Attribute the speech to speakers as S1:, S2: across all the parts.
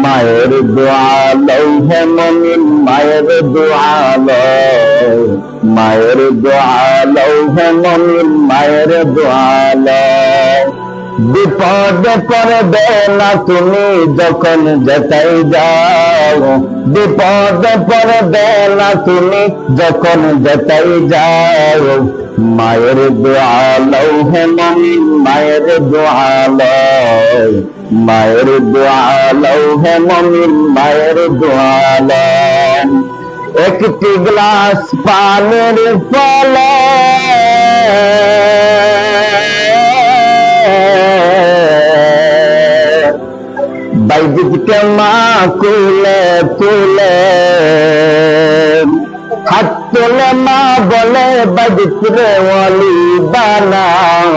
S1: মায়ের দোয়া লৌহে মমিন, মায়ের দোয়া লও, মায়ের দোয়া লৌহে মমিন, মায়ের দোয়া লও। বিপদে পড়বে না তুমি যখন যেতাই যাও, বিপদে পড়বে না তুমি যখন যেতাই যাও। মায়ের দোয়া লৌহে মমিন, মায়ের দোয়া লও, মায়ের দোয়া লৌহে মমিন, মায়ের দোয়া লও। একটি গ্লাস পানির ফলে বাইজিকে মা কুলে তুলে, হাত তুলে মা বলে বাইজিকে ওয়ালি বানাও,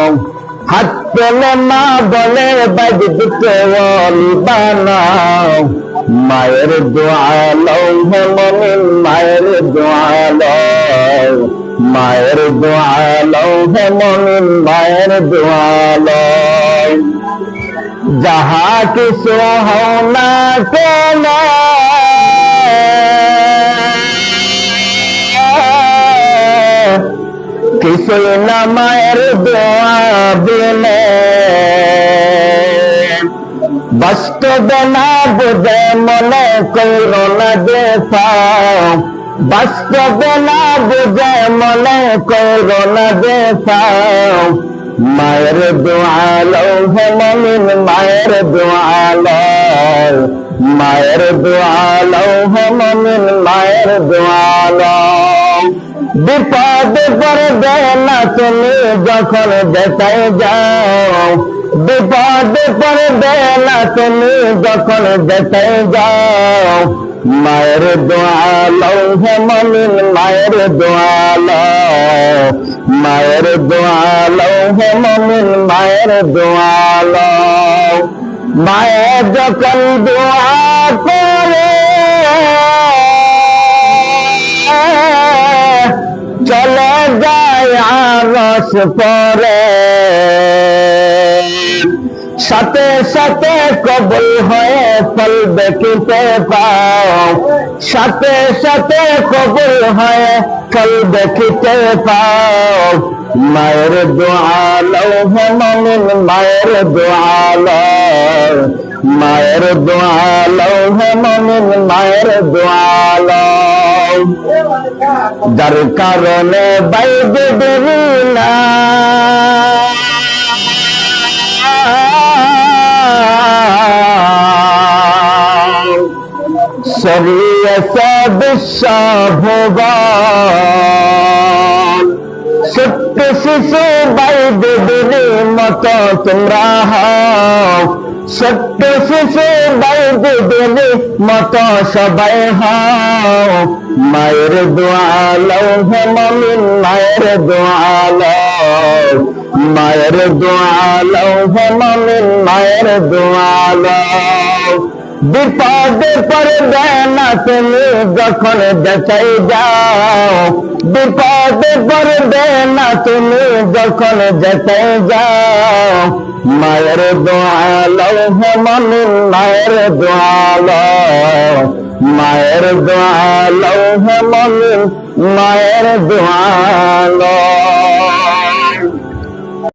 S1: হাত তুলে মা বলে বাইজিকে ওয়ালি বানাও। মায়ের দোয়া লৌহে মমিন, মায়ের দোয়া লও, মায়ের দোয়া লৌহে মমিন, মায়ের দোয়া লও। যাহা কিছু হও না কেন কিছুই না মায়ের দোয়া বিনে, বাস্তবে না বুঝে মনে করো না দেখাও, বাস্তবে না বুঝে মনে করো না দেখাও। মায়ের দোয়া লৌহে মমিন, মায়ের দোয়া লও, মায়ের দোয়া লৌহে মমিন, মায়ের দোয়া লও। বিপদে পড়বে না তুমি যখন যেতাই যাও, বিপদে পড়বে না তুমি যখন যেতাই যাও। মায়ের দোয়া লৌহে মমিন, মায়ের দোয়া লও, মায়ের দোয়া লৌহে মমিন, মায়ের দোয়া লও। মায়ের যখন দোয়া করে চলে যায় আরশ পরে, সাথে সাথে কবুল হয়ে ফল দেখিতে পাও, সাথে সাথে কবুল হয়ে ফল দেখিতে পাও। মায়ের দোয়া লৌহে মমিন, মায়ের দোয়া লও, মায়ের দোয়া লৌহে মমিন, মায়ের দোয়া লও। যার কারণে বাইরে দেরি না শরীয়তে বিশ্ব ভুবন, ছোট্ট শিশু বাইরে দেরি মতো তোমরা হও, ছোট্ট শিশু বাইরে দেরি মতো সবাই হও। মায়ের দোয়া লৌহে মমিন, মায়ের দোয়া লও, মায়ের দোয়া লৌহে মমিন, মায়ের দোয়া লও। বিপদে পড়বে না তুমি যখন যেতাই যাও, বিপদে পড়বে না তুমি যখন যেতাই যাও। মায়ের দোয়া লৌহে মমিন, মায়ের দোয়া লও, মায়ের দোয়া লৌহে মমিন, মায়ের দোয়া লও।